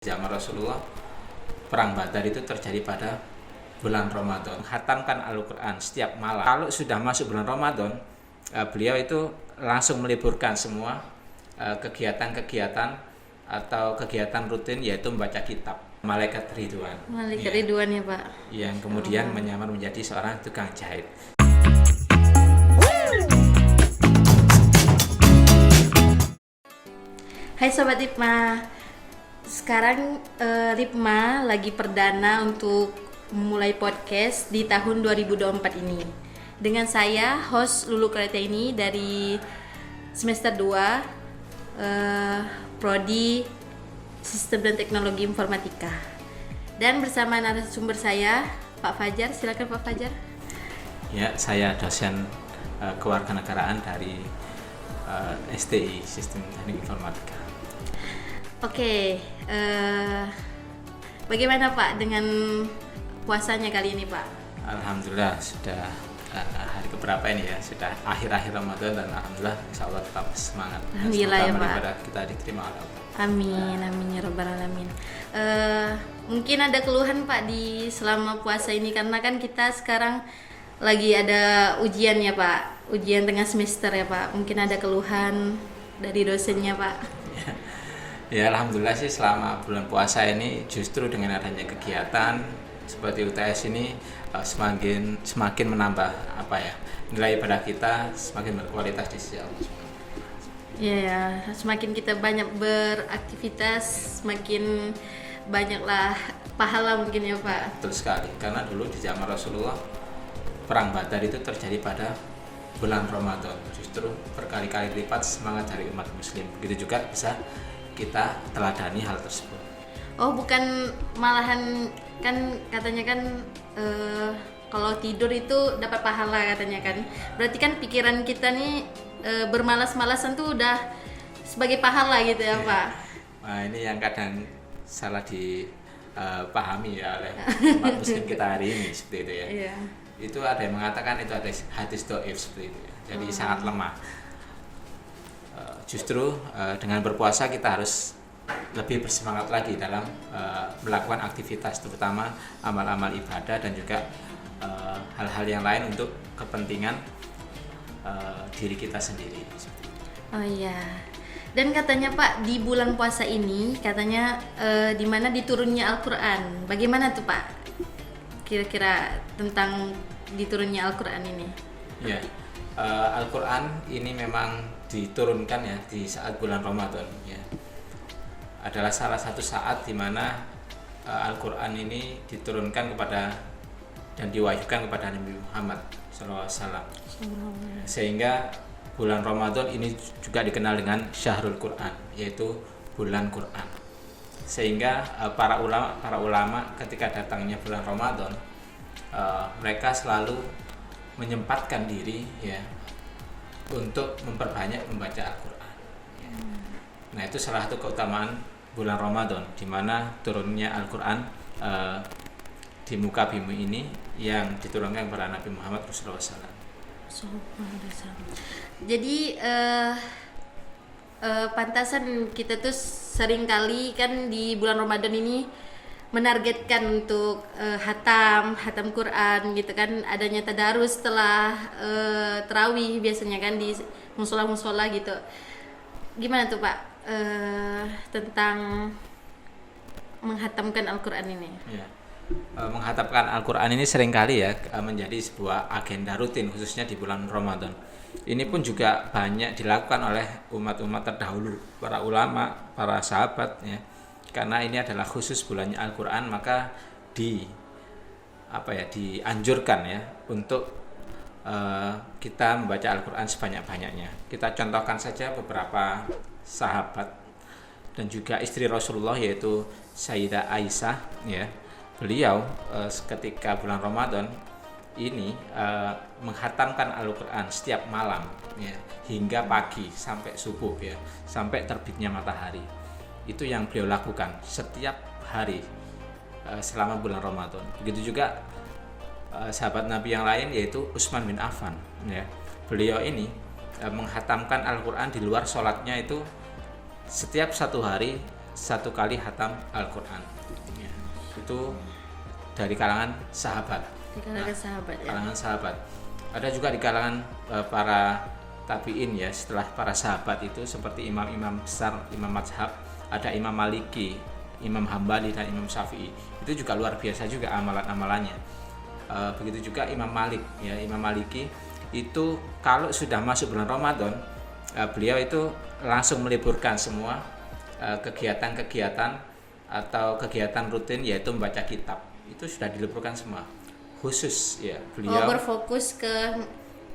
Zaman Rasulullah, perang Badar itu terjadi pada bulan Ramadan. Khatamkan Al-Quran setiap malam. Kalau sudah masuk bulan Ramadan, beliau itu langsung meliburkan semua kegiatan-kegiatan atau kegiatan rutin, yaitu membaca kitab Malaikat Ridwan. Malaikat Ridwan ya Pak. Yang kemudian menyamar menjadi seorang tukang jahit. Hai Sobat Ripma. Sekarang Ripma lagi perdana untuk memulai podcast di tahun 2024 ini. Dengan saya, host Lulu Kereta ini dari semester 2 Prodi Sistem dan Teknologi Informatika. Dan bersama narasumber saya, Pak Fajar. Silakan Pak Fajar. Ya, saya dosen kewarganegaraan dari STI, Sistem Teknik Informatika. Oke, bagaimana Pak dengan puasanya kali ini Pak? Alhamdulillah sudah hari keberapa ini ya, sudah akhir-akhir Ramadan dan alhamdulillah insya Allah tetap semangat. Alhamdulillah ya Pak. Ibadah kita diterima oleh Allah. Amin, amin ya rabbal alamin. Mungkin ada keluhan Pak di selama puasa ini karena kan kita sekarang lagi ada ujian ya Pak, ujian tengah semester ya Pak. Mungkin ada keluhan dari dosennya Pak. Ya alhamdulillah sih selama bulan puasa ini justru dengan adanya kegiatan seperti UTS ini semakin menambah nilai ibadah kita semakin berkualitas di sisi Allah. Ya, semakin kita banyak beraktivitas, semakin banyaklah pahala mungkin ya Pak. Betul sekali, karena dulu di zaman Rasulullah perang Badar itu terjadi pada bulan Ramadan, justru berkali-kali lipat semangat dari umat muslim. Begitu juga bisa kita teladani hal tersebut. Oh, bukan, malahan kan katanya kan kalau tidur itu dapat pahala katanya kan. Berarti kan pikiran kita nih bermalas-malasan tuh udah sebagai pahala gitu ya Pak. Nah, ini yang kadang salah dipahami ya oleh umat muslim kita hari ini seperti itu ya. Iya. Itu ada yang mengatakan itu ada hadis dhaif seperti itu ya. Jadi sangat lemah. Justru dengan berpuasa kita harus lebih bersemangat lagi dalam melakukan aktivitas, terutama amal-amal ibadah dan juga hal-hal yang lain untuk kepentingan diri kita sendiri. Oh iya. Dan katanya Pak, di bulan puasa ini katanya di mana diturunnya Al-Qur'an. Bagaimana tuh Pak? Kira-kira tentang diturunnya Al-Qur'an ini? Ya. Al-Qur'an ini memang diturunkan ya di saat bulan Ramadan ya. Adalah salah satu saat di mana Al-Qur'an ini diturunkan kepada dan diwahyukan kepada Nabi Muhammad SAW. Sehingga bulan Ramadan ini juga dikenal dengan Syahrul Quran, yaitu bulan Quran. Sehingga para ulama ketika datangnya bulan Ramadan, mereka selalu menyempatkan diri ya untuk memperbanyak membaca Al-Quran. Nah, itu salah satu keutamaan bulan Ramadan, di mana turunnya Al-Quran di muka bumi ini yang diturunkan kepada Nabi Muhammad SAW. Jadi pantasan kita tuh sering kali kan di bulan Ramadan ini menargetkan untuk hatam Quran gitu kan, adanya tadarus setelah tarawih biasanya kan di musola gitu. Gimana tuh Pak tentang menghatamkan Al-Quran ini? Ya. Menghatamkan Al-Quran ini seringkali ya menjadi sebuah agenda rutin khususnya di bulan Ramadan. Ini pun juga banyak dilakukan oleh umat-umat terdahulu, para ulama, para sahabat ya. Karena ini adalah khusus bulannya Al-Quran, maka dianjurkan ya untuk kita membaca Al-Quran sebanyak-banyaknya. Kita contohkan saja beberapa sahabat dan juga istri Rasulullah, yaitu Sayyidah Aisyah ya. Beliau ketika bulan Ramadan ini menghatamkan Al-Quran setiap malam ya, hingga pagi sampai subuh ya, sampai terbitnya matahari. Itu yang beliau lakukan setiap hari selama bulan Ramadan. Begitu juga sahabat Nabi yang lain, yaitu Utsman bin Affan ya. Beliau ini menghatamkan Al-Quran di luar sholatnya itu setiap satu hari 1 kali hatam Al-Quran. Ya, itu dari kalangan sahabat. Di kalangan sahabat ya. Kalangan sahabat. Ada juga di kalangan para tabiin ya, setelah para sahabat itu seperti imam-imam besar, imam mazhab, ada Imam Maliki, Imam Hambali dan Imam Syafi'i. Itu juga luar biasa juga amalan-amalannya. Begitu juga Imam Malik ya, Imam Maliki itu kalau sudah masuk bulan Ramadan, beliau itu langsung meliburkan semua kegiatan-kegiatan atau kegiatan rutin, yaitu membaca kitab. Itu sudah diliburkan semua. Khusus ya beliau berfokus ke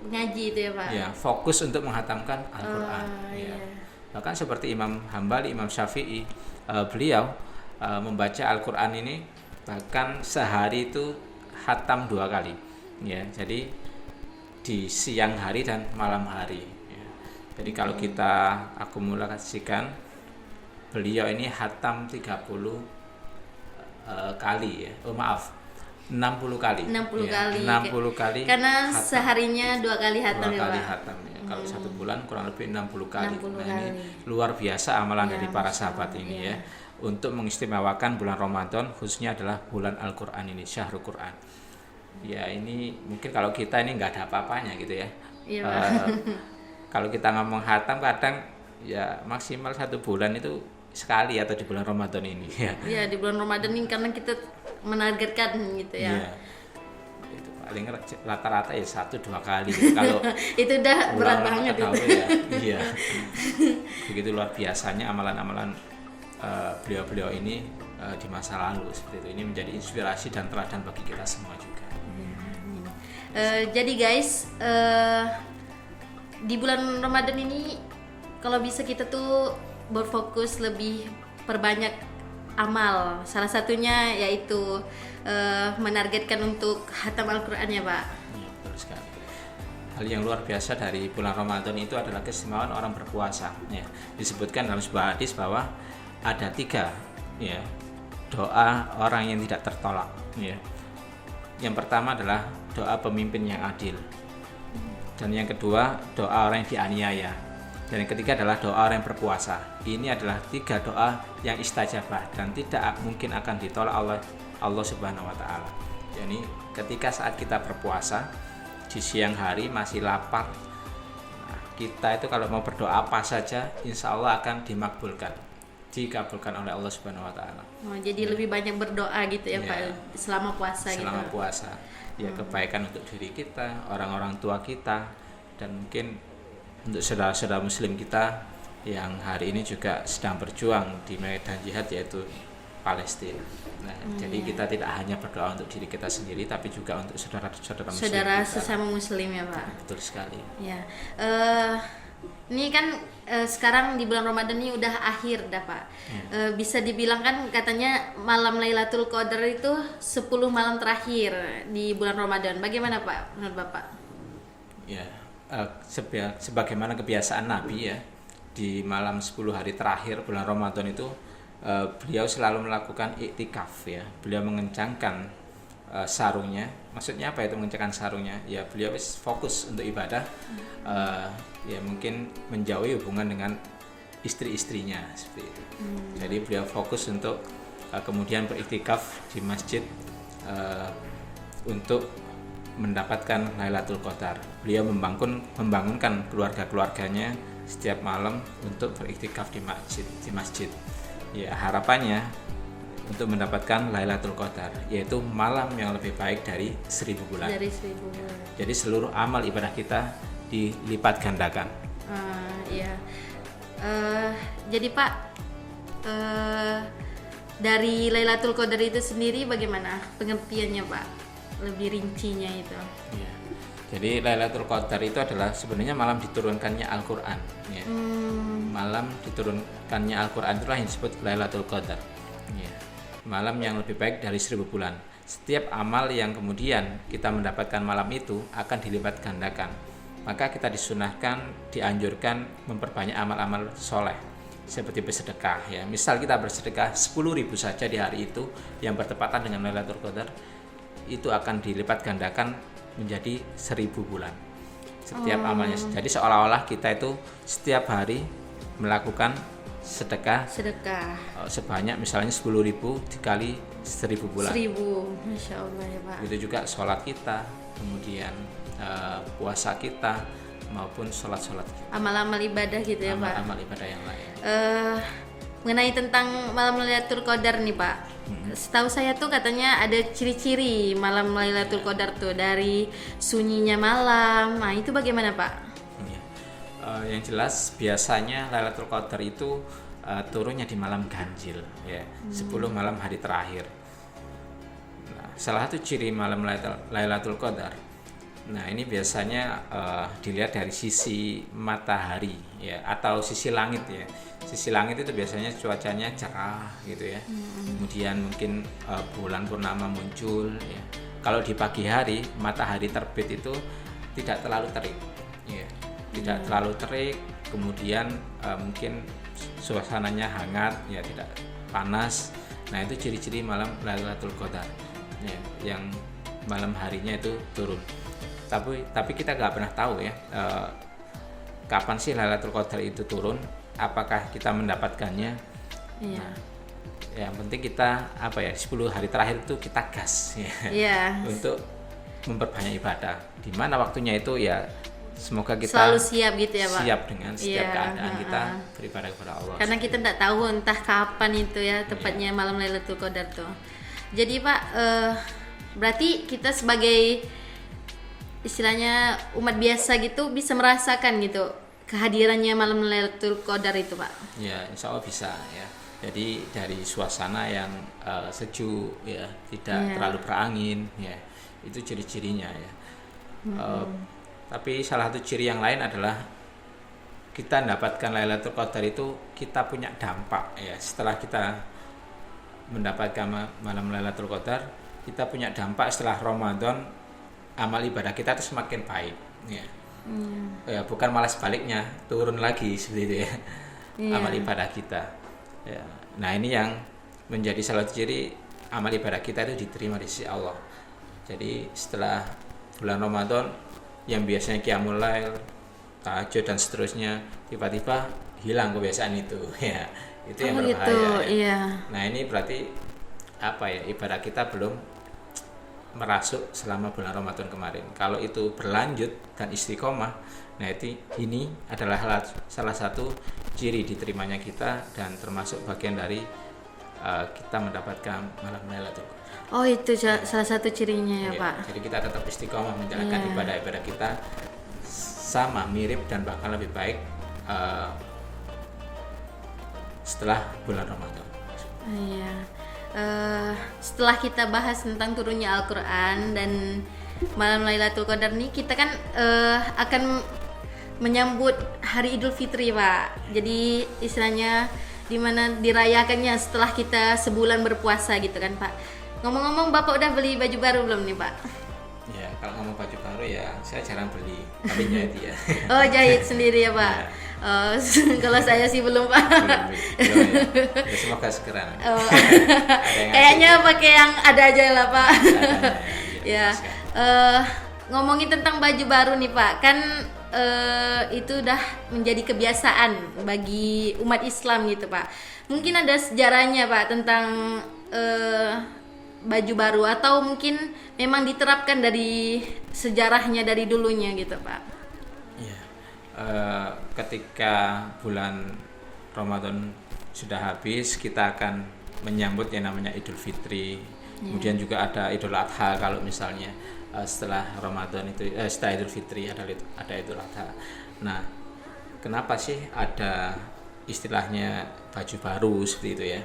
ngaji itu ya Pak. Ya, fokus untuk menghatamkan Al-Qur'an. Ya. Bahkan seperti Imam Hambali, Imam Syafi'i, beliau membaca Al-Qur'an ini bahkan sehari itu hatam 2 kali. Ya, jadi di siang hari dan malam hari. Ya. Jadi kalau kita akumulasikan, beliau ini hatam 30 kali ya. 60 kali. 60 ya, kali. 60 kali. Karena hatam. seharinya 2 kali hatam 2 ya kali Pak. hatam ya. Kalau 1 bulan kurang lebih 60 kali. 60 Nah, kali. ini luar biasa amalan Ya, dari para sahabat ini ya. Untuk mengistimewakan bulan Ramadan, khususnya adalah bulan Al-Qur'an ini, Syahrul Qur'an. Ya, ini mungkin kalau kita ini nggak ada apa-apanya gitu ya. Iya, Pak. Kalau kita ngomong hatam kadang ya maksimal 1 bulan itu sekali atau di bulan Ramadan ini ya. Iya, di bulan Ramadan ini karena kita menargetkan gitu ya. Iya. Itu paling rata-rata ya 1-2 kali. Kalau itu udah berat ulang banget tahun itu. ya. Iya. Begitu luar biasanya amalan-amalan beliau-beliau ini di masa lalu seperti itu. Ini menjadi inspirasi dan teladan bagi kita semua juga. Jadi guys, di bulan Ramadan ini kalau bisa kita tuh berfokus lebih perbanyak amal. Salah satunya yaitu menargetkan untuk hatam Al-Qur'an ya Pak. Ya, betul sekali. Hal yang luar biasa dari bulan Ramadan itu adalah keistimewaan orang berpuasa. Ya, disebutkan dalam sebuah hadis bahwa ada 3 ya doa orang yang tidak tertolak. Ya. Yang pertama adalah doa pemimpin yang adil. Dan yang kedua doa orang yang dianiaya. Dan yang ketiga adalah doa orang yang berpuasa. Ini adalah 3 doa yang istajabah dan tidak mungkin akan ditolak oleh Allah Subhanahu wa taala. Jadi ketika saat kita berpuasa di siang hari masih lapar, kita itu kalau mau berdoa apa saja insya Allah akan dikabulkan oleh Allah Subhanahu wa taala. Jadi lebih banyak berdoa gitu ya Pak selama puasa selama gitu. puasa. Ya, kebaikan untuk diri kita, orang-orang tua kita, dan mungkin untuk saudara-saudara muslim kita yang hari ini juga sedang berjuang di medan jihad, yaitu Palestina. Nah, jadi kita tidak hanya berdoa untuk diri kita sendiri, tapi juga untuk saudara-saudara muslim Saudara kita. sesama muslim ya Pak. Betul sekali. Ya, ini kan sekarang di bulan Ramadan ini udah akhir dah Pak. Bisa dibilang kan katanya malam Lailatul Qadar itu 10 malam terakhir di bulan Ramadan. Bagaimana Pak menurut Bapak? Ya, sebagaimana kebiasaan Nabi ya, di malam 10 hari terakhir bulan Ramadan itu beliau selalu melakukan iktikaf ya. Beliau mengencangkan sarungnya. Maksudnya apa itu mengencangkan sarungnya? Ya, beliau fokus untuk ibadah. Ya mungkin menjauhi hubungan dengan istri-istrinya seperti itu. Jadi beliau fokus untuk kemudian beriktikaf di masjid untuk mendapatkan Lailatul Qadar. Beliau membangunkan keluarga-keluarganya setiap malam untuk beriktikaf di masjid. Ya, harapannya untuk mendapatkan Lailatul Qadar, yaitu malam yang lebih baik dari 1000 bulan. Dari 1000 bulan. Jadi seluruh amal ibadah kita dilipat gandakan. Iya. Jadi Pak, dari Lailatul Qadar itu sendiri bagaimana pengertiannya Pak? Lebih rincinya itu. Ya. Jadi Lailatul Qadar itu adalah sebenarnya malam diturunkannya Al-Qur'an. Ya. Malam diturunkannya Al-Qur'an itulah yang disebut Lailatul Qadar. Ya. Malam yang lebih baik dari 1000 bulan. Setiap amal yang kemudian kita mendapatkan malam itu akan dilipat gandakan. Maka kita disunahkan, dianjurkan memperbanyak amal-amal soleh seperti bersedekah ya. Misal kita bersedekah 10.000 saja di hari itu yang bertepatan dengan Lailatul Qadar, itu akan dilipat gandakan menjadi 1000 bulan setiap amalnya. Jadi seolah-olah kita itu setiap hari melakukan sedekah sedekah sebanyak misalnya 10.000 dikali 1.000 bulan. 1.000, Masya Allah ya Pak. Itu juga sholat kita, kemudian puasa kita maupun sholat kita. Amal-amal ibadah gitu ya Pak. Amal ibadah yang lain. Mengenai tentang malam Lailatul Qadar nih Pak, setahu saya tuh katanya ada ciri-ciri malam Lailatul Qadar tuh, dari sunyinya malam. Nah itu bagaimana Pak? Yang jelas biasanya Lailatul Qadar itu turunnya di malam ganjil ya, 10 malam hari terakhir. Nah, salah satu ciri malam Lailatul Qadar, nah ini biasanya dilihat dari sisi matahari ya, atau sisi langit ya. Sisi langit itu biasanya cuacanya cerah gitu ya. Kemudian mungkin bulan purnama muncul ya. Kalau di pagi hari matahari terbit itu tidak terlalu terik ya. Tidak terlalu terik, kemudian mungkin suasananya hangat ya, tidak panas. Nah, itu ciri-ciri malam Lailatul Qadar ya, yang malam harinya itu turun. Tapi kita nggak pernah tahu ya kapan sih Lailatul Qadar itu turun, apakah kita mendapatkannya. Iya. Nah, yang penting kita 10 hari terakhir itu kita gas ya, untuk memperbanyak ibadah. Di mana waktunya itu ya, semoga kita selalu siap gitu ya Pak. Siap dengan setiap keadaan kita beribadah kepada Allah. Karena kita tidak tahu entah kapan itu ya tepatnya malam Lailatul Qadar tuh. Jadi Pak, berarti kita sebagai istilahnya umat biasa gitu bisa merasakan gitu kehadirannya malam Lailatul Qadar itu Pak. Ya, insya Allah bisa ya. Jadi dari suasana yang sejuk ya, tidak terlalu berangin ya, itu ciri-cirinya ya. Tapi salah satu ciri yang lain adalah kita mendapatkan Lailatul Qadar itu kita punya dampak ya. Setelah kita mendapatkan malam Lailatul Qadar, kita punya dampak setelah Ramadan, amal ibadah kita itu semakin baik ya. Ya, bukan malah sebaliknya, turun lagi seperti itu ya. Amal ibadah kita ya. Nah, ini yang menjadi salah satu ciri amal ibadah kita itu diterima di sisi Allah. Jadi setelah bulan Ramadan yang biasanya qiyamul lail, tahajud dan seterusnya, tiba-tiba hilang kebiasaan itu ya. Itu yang berbahaya gitu, ya. Iya. Nah, ini berarti ibadah kita belum merasuk selama bulan Ramadan kemarin. Kalau itu berlanjut dan istiqomah, nah ini adalah salah satu ciri diterimanya kita, dan termasuk bagian dari kita mendapatkan malam Lailatul Qadar. Oh, itu salah satu cirinya ya Pak. Jadi kita tetap istiqomah menjalankan ibadah-ibadah kita sama, mirip, dan bahkan lebih baik setelah bulan Ramadan. Iya. Setelah kita bahas tentang turunnya Al-Quran dan malam Lailatul Qadar nih, kita kan akan menyambut Hari Idul Fitri Pak. Jadi istilahnya dimana dirayakannya setelah kita sebulan berpuasa gitu kan Pak. Ngomong-ngomong, Bapak udah beli baju baru belum nih Pak? Ya, kalau ngomong baju baru ya saya jarang beli, tapi jahit ya. Oh, jahit sendiri ya Pak? Kalau saya sih belum Pak. Belum ya. Ya, semoga segera. Kayaknya pakai yang ada aja lah Pak. Ya. Ngomongin tentang baju baru nih Pak, kan itu udah menjadi kebiasaan bagi umat Islam gitu Pak. Mungkin ada sejarahnya Pak tentang baju baru, atau mungkin memang diterapkan dari sejarahnya dari dulunya gitu Pak. Ya, ketika bulan Ramadan sudah habis, kita akan menyambut yang namanya Idul Fitri. Kemudian juga ada Idul Adha kalau misalnya setelah Ramadan itu setelah Idul Fitri ada Idul Adha. Nah, kenapa sih ada istilahnya baju baru seperti itu ya?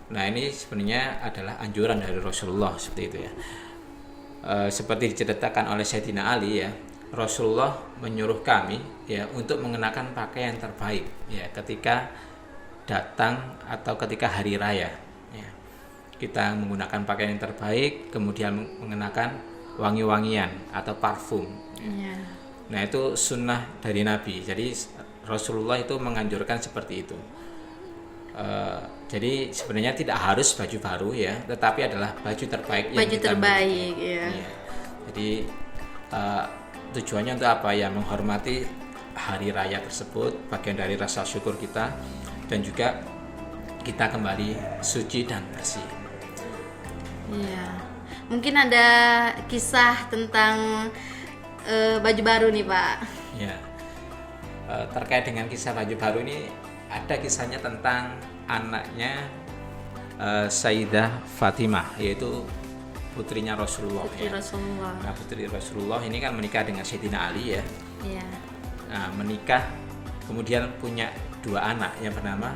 Nah, ini sebenarnya adalah anjuran dari Rasulullah seperti itu ya. Seperti diceritakan oleh Sayyidina Ali ya, Rasulullah menyuruh kami ya untuk mengenakan pakaian terbaik ya ketika datang atau ketika hari raya ya. Kita menggunakan pakaian yang terbaik, kemudian mengenakan wangi-wangian atau parfum ya. Nah, itu sunnah dari Nabi. Jadi Rasulullah itu menganjurkan seperti itu. Jadi sebenarnya tidak harus baju baru ya, tetapi adalah baju terbaik yang baju kita terbaik ya. Jadi tujuannya untuk apa ya? Menghormati hari raya tersebut, bagian dari rasa syukur kita, dan juga kita kembali suci dan bersih. Iya. Mungkin ada kisah tentang baju baru nih Pak. Ya, terkait dengan kisah baju baru ini ada kisahnya tentang anaknya Sayyidah Fatimah, yaitu putrinya Rasulullah. Putri Rasulullah. Nah, putri Rasulullah ini kan menikah dengan Sayyidina Ali ya. Iya. Nah, menikah kemudian punya 2 anak yang bernama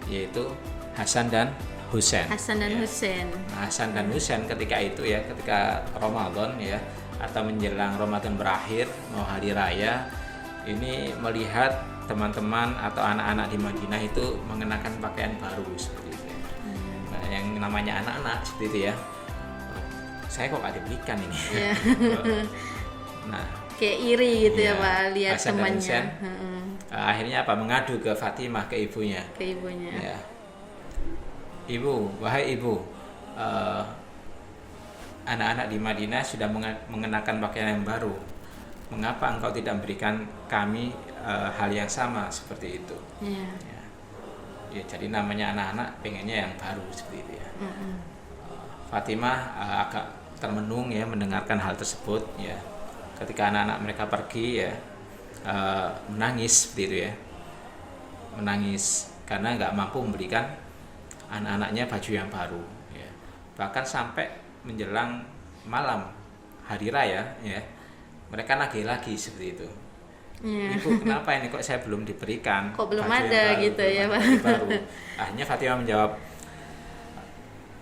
yaitu Hasan dan Husain. Hasan dan Ya. Husain. Nah, Hasan dan Husain ketika itu ya, ketika Ramadan ya, atau menjelang Ramadan berakhir mau hari raya, ini melihat teman-teman atau anak-anak di Madinah itu mengenakan pakaian baru seperti itu. Nah, yang namanya anak-anak seperti itu ya, saya kok gak dibelikan ini. Iya. Nah, Kayak iri gitu iya, ya Pak, lihat Hasan dan temannya. Husain. Heeh, akhirnya apa, mengadu ke Fatimah, ke ibunya. ke ibunya. Ya. Ibu, wahai ibu, anak-anak di Madinah sudah mengenakan pakaian yang baru. Mengapa engkau tidak memberikan kami hal yang sama seperti itu? Iya. Ya, ya jadi namanya anak-anak pengennya yang baru seperti itu ya. Fatimah agak termenung ya mendengarkan hal tersebut ya. Ketika anak-anak mereka pergi ya, menangis seperti itu ya, menangis karena nggak mampu memberikan anak-anaknya baju yang baru ya. Bahkan sampai menjelang malam hari raya ya, mereka nagih lagi seperti itu. Iya. Ibu, kenapa ini kok saya belum diberikan? Kok belum baju yang ada baru, gitu belum ya, ada Pak? baju baru. Akhirnya Fatimah menjawab,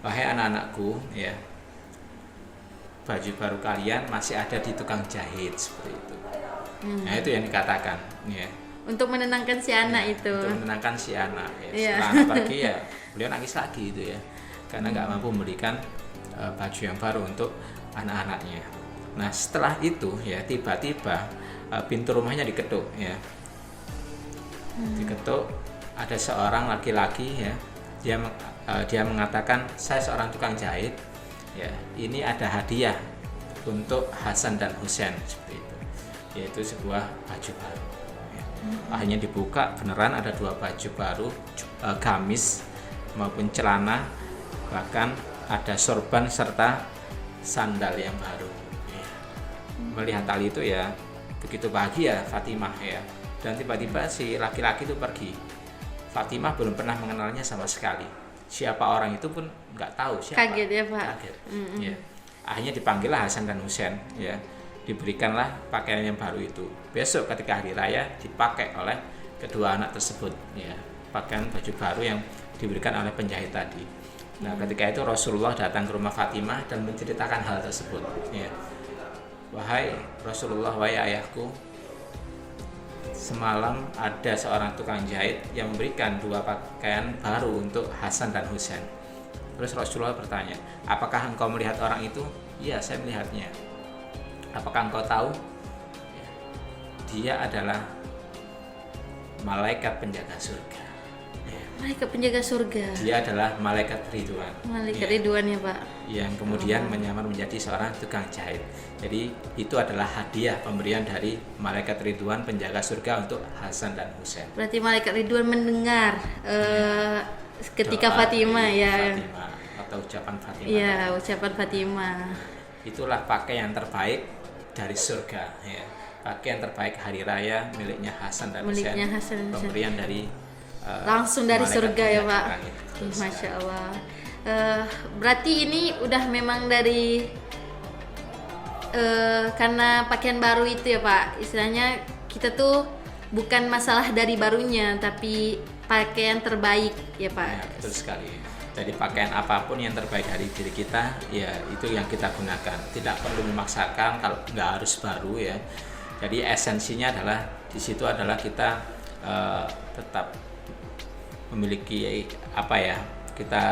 wahai anak-anakku ya, baju baru kalian masih ada di tukang jahit seperti itu. Nah itu yang dikatakan ya. Untuk menenangkan si anak Ya, itu. untuk menenangkan si anak ya. Iya. Setelah anak pergi ya beliau nangis lagi itu ya, karena nggak mampu memberikan baju yang baru untuk anak-anaknya. Nah setelah itu ya tiba-tiba pintu rumahnya diketuk ya, diketuk. Ada seorang laki-laki ya, dia mengatakan, saya seorang tukang jahit ya, ini ada hadiah untuk Hasan dan Husain seperti itu, yaitu sebuah baju baru ya. Akhirnya dibuka, beneran ada 2 baju baru, gamis maupun celana, bahkan ada sorban serta sandal yang baru ya. Melihat hal itu ya begitu bahagia Fatimah ya, dan tiba-tiba si laki-laki itu pergi. Fatimah belum pernah mengenalnya sama sekali, siapa orang itu pun nggak tahu siapa. Kaget ya Pak. Kaget. Ya. Akhirnya dipanggillah Hasan dan Husain ya, diberikanlah pakaian yang baru itu. Besok ketika hari raya dipakai oleh kedua anak tersebut ya, pakaian baju baru yang diberikan oleh penjahit tadi. Nah ketika itu Rasulullah datang ke rumah Fatimah dan menceritakan hal tersebut ya. Wahai Rasulullah, wahai ayahku, semalam ada seorang tukang jahit yang memberikan 2 pakaian baru untuk Hasan dan Husain. Terus Rasulullah bertanya, apakah engkau melihat orang itu? Iya, saya melihatnya. Apakah engkau tahu? Ya, dia adalah malaikat penjaga surga. Ya, Malaikat penjaga surga. dia adalah malaikat Ridwan. Malaikat Ya, Ridwan ya Pak. yang kemudian menyamar menjadi seorang tukang jahit. Jadi itu adalah hadiah pemberian dari malaikat Ridwan penjaga surga untuk Hasan dan Husain. Berarti malaikat Ridwan mendengar ketika Doa Fatimah dari ya. Fatimah, atau ucapan Fatimah. Iya, ucapan Fatimah. Itulah pakaian terbaik dari surga ya. Pakaian terbaik hari raya miliknya Hasan dan Husain. Miliknya Hasan dan Husain. Pemberian dari Langsung dari malaikat surga ya penjaga Pak. langit. Ih, Masya Allah. Berarti ini udah memang dari karena pakaian baru itu ya Pak. Istilahnya kita tuh bukan masalah dari barunya, tapi pakaian terbaik ya Pak. Ya, betul sekali. Jadi pakaian apapun yang terbaik dari diri kita, ya itu yang kita gunakan. Tidak perlu memaksakan, kalau nggak harus baru ya. Jadi esensinya adalah di situ adalah kita tetap memiliki apa ya? Kita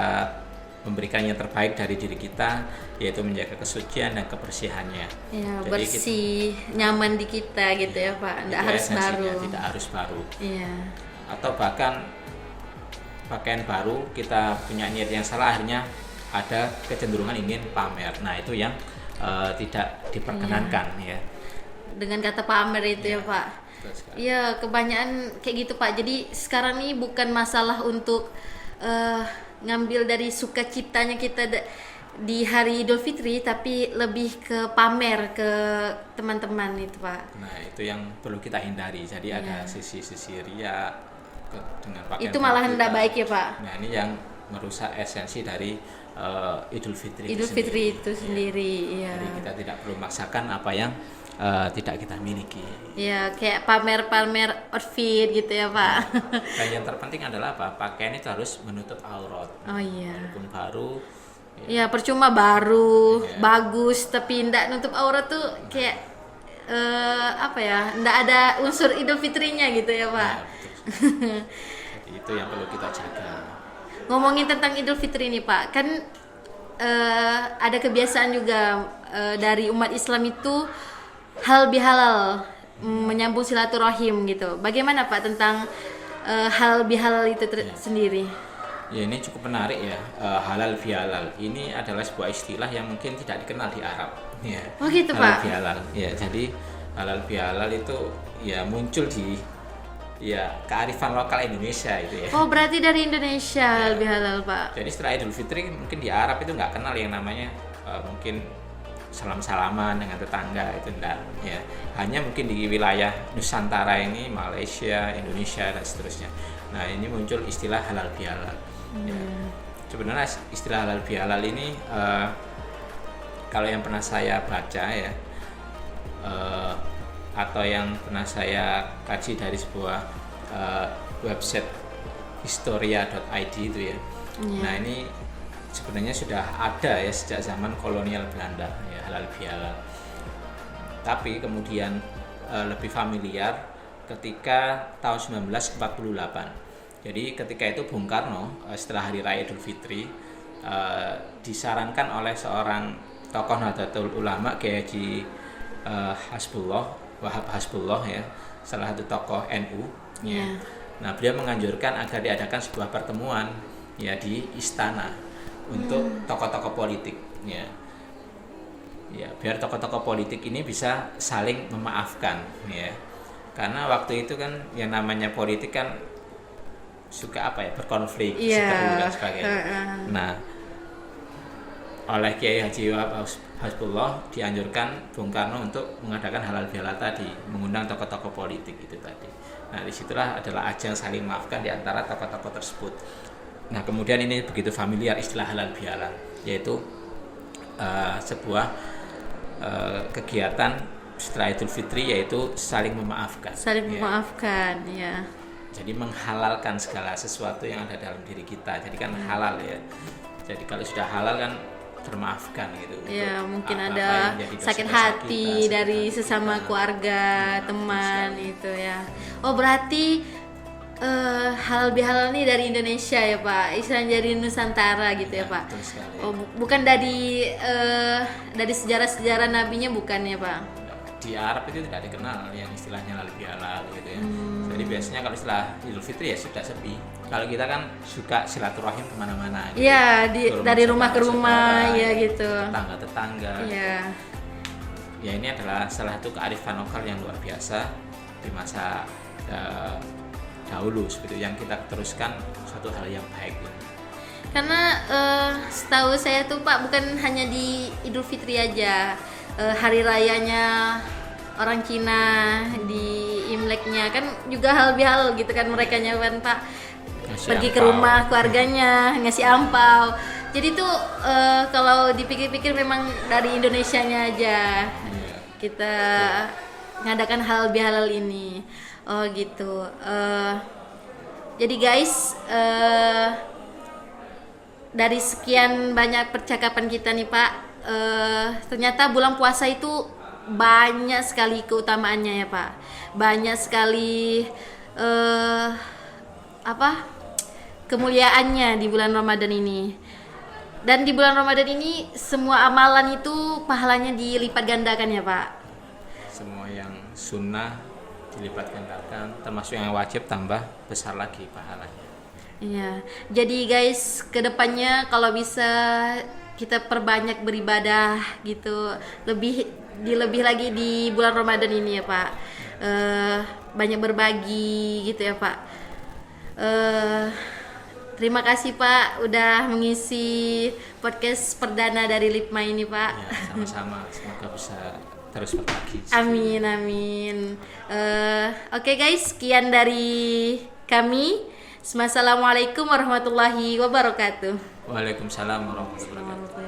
memberikan yang terbaik dari diri kita, yaitu menjaga kesucian dan kebersihannya. Ya, Jadi bersih, nyaman di kita gitu ya Pak. Nggak itu harus esensinya, baru. tidak harus baru. Iya. Atau bahkan pakaian baru kita punya niat yang salah, akhirnya ada kecenderungan ingin pamer. Nah itu yang tidak diperkenankan ya. Dengan kata pamer itu ya Pak. betul sekali. Iya, kebanyakan kayak gitu Pak. Jadi sekarang nih bukan masalah untuk ngambil dari sukacitanya kita di hari Idul Fitri, tapi lebih ke pamer ke teman-teman itu Pak. Nah itu yang perlu kita hindari. Jadi ada sisi-sisi ria dengan pakaian Itu malah kita. hendak baik ya Pak. Nah ini yang merusak esensi dari Idul Fitri Idul Fitri itu sendiri, ya. Jadi kita tidak perlu memaksakan apa yang tidak kita miliki. Ya, kayak pamer-pamer outfit gitu ya Pak. Dan yang terpenting adalah apa? Pakaian itu harus menutup aurat. Oh iya. Walaupun baru. Ya percuma baru, bagus, tapi ndak nutup aurat tuh kayak apa ya? Ndak ada unsur Idul Fitrinya gitu ya Pak. Ya, betul. Jadi itu yang perlu kita jaga. Ngomongin tentang Idul Fitri nih Pak, kan ada kebiasaan juga dari umat Islam itu halal bihalal, menyambung silaturahim gitu. Bagaimana Pak tentang halal bihalal itu sendiri? Ya ini cukup menarik ya, halal bihalal. Ini adalah sebuah istilah yang mungkin tidak dikenal di Arab. Ya. Oh gitu Halal Pak. bihalal. Ya jadi halal bihalal itu ya muncul di kearifan lokal Indonesia itu ya. Oh berarti dari Indonesia halal bihalal Pak. Jadi setelah Idul Fitri mungkin di Arab itu nggak kenal yang namanya mungkin salam-salaman dengan tetangga, itu enggak ya. Hanya mungkin di wilayah Nusantara ini, Malaysia, Indonesia dan seterusnya. Nah ini muncul istilah halal bihalal. Ya. Sebenarnya istilah halal bihalal ini kalau yang pernah saya baca ya atau yang pernah saya kaji dari sebuah website historia.id itu ya. Nah ini sebenarnya sudah ada ya sejak zaman kolonial Belanda ya halal bihalal. Tapi kemudian lebih familiar ketika tahun 1948. Jadi ketika itu Bung Karno setelah Hari Raya Idul Fitri disarankan oleh seorang tokoh Nahdlatul Ulama Kiai Haji Wahab Hasbullah ya, salah satu tokoh NU ya. Nah, beliau menganjurkan agar diadakan sebuah pertemuan ya di istana untuk tokoh-tokoh politik ya. Ya, biar tokoh-tokoh politik ini bisa saling memaafkan ya. Karena waktu itu kan yang namanya politik kan suka berkonflik, seteru dan sebagainya. Nah, oleh Kiai Haji Wahab Hasbullah dianjurkan Bung Karno untuk mengadakan halal bihalal tadi, mengundang tokoh-tokoh politik itu tadi. Nah, disitulah adalah ajang saling maafkan di antara tokoh-tokoh tersebut. Nah, kemudian ini begitu familiar istilah halal bihalal, yaitu sebuah kegiatan setelah Idul Fitri yaitu saling memaafkan. Saling ya. memaafkan, ya. Jadi menghalalkan segala sesuatu yang ada dalam diri kita. Jadi kan halal ya. Jadi kalau sudah halal kan termaafkan gitu. Ya mungkin apa-apa ada yang jadi sakit dosa-dosa hati kita, dari sakit hati sesama kita. keluarga, teman itu ya. Oh berarti halal bihalal nih dari Indonesia ya Pak, istilahnya dari Nusantara gitu ya Pak. Betul sekali. Oh bukan dari sejarah-sejarah nabinya bukan ya Pak? Di Arab itu tidak dikenal yang istilahnya halal bihalal gitu ya. Jadi biasanya kalau istilah Idul Fitri ya sudah sepi. Kalau kita kan suka silaturahim kemana-mana. Gitu. Iya dari rumah ke rumah saudara, ya gitu. Tetangga-tetangga. Iya. Ya ini adalah salah satu kearifan lokal yang luar biasa di masa dahulu seperti yang kita teruskan suatu hal yang baik. Karena setahu saya tuh Pak bukan hanya di Idul Fitri aja, hari rayanya orang Cina di Imleknya kan juga halal bihalal gitu kan mereka nyawan Pak, Ngasih pergi ke angpau. rumah keluarganya ngasih ampau. Jadi tuh kalau dipikir-pikir memang dari Indonesianya aja Iya. kita ngadakan halal bihalal ini. Oh gitu. Jadi guys, dari sekian banyak percakapan kita nih Pak, ternyata bulan puasa itu banyak sekali keutamaannya ya Pak, banyak sekali kemuliaannya di bulan Ramadan ini. Dan di bulan Ramadan ini semua amalan itu pahalanya dilipat gandakan ya Pak. Semua yang sunnah dilipat gandakan, termasuk yang wajib tambah besar lagi pahalanya. Iya, jadi guys kedepannya kalau bisa kita perbanyak beribadah gitu, lebih lagi di bulan Ramadan ini ya Pak. banyak berbagi gitu ya Pak. Terima kasih Pak udah mengisi podcast perdana dari Lipma ini Pak. Ya, sama-sama. Semoga bisa terus berbagi. Amin amin. Oke guys, sekian dari kami. Assalamualaikum warahmatullahi wabarakatuh. Waalaikumsalam warahmatullahi wabarakatuh.